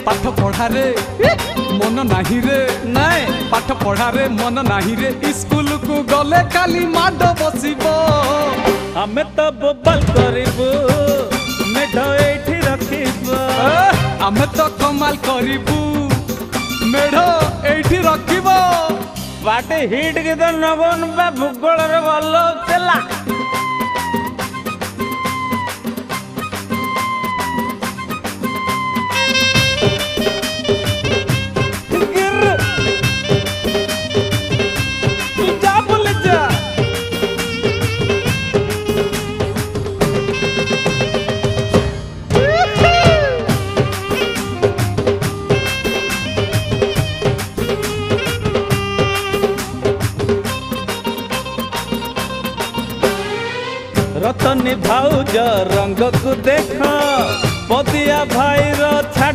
पाठ पढ़ा रे मन नाही रे नहीं पाठ पढ़ा रे मन नाही रे स्कूल को गले खाली माड बसिबो हमें तो बोबल करिबू मेढ एठी रखिबू आमे तो कमाल करिबू मेढ एठी रखिबो बाटे हिट के तो नगन बा भूगोल रे भलो चला रतनी भाउज रंग को देख पदिया भाई रो छाड़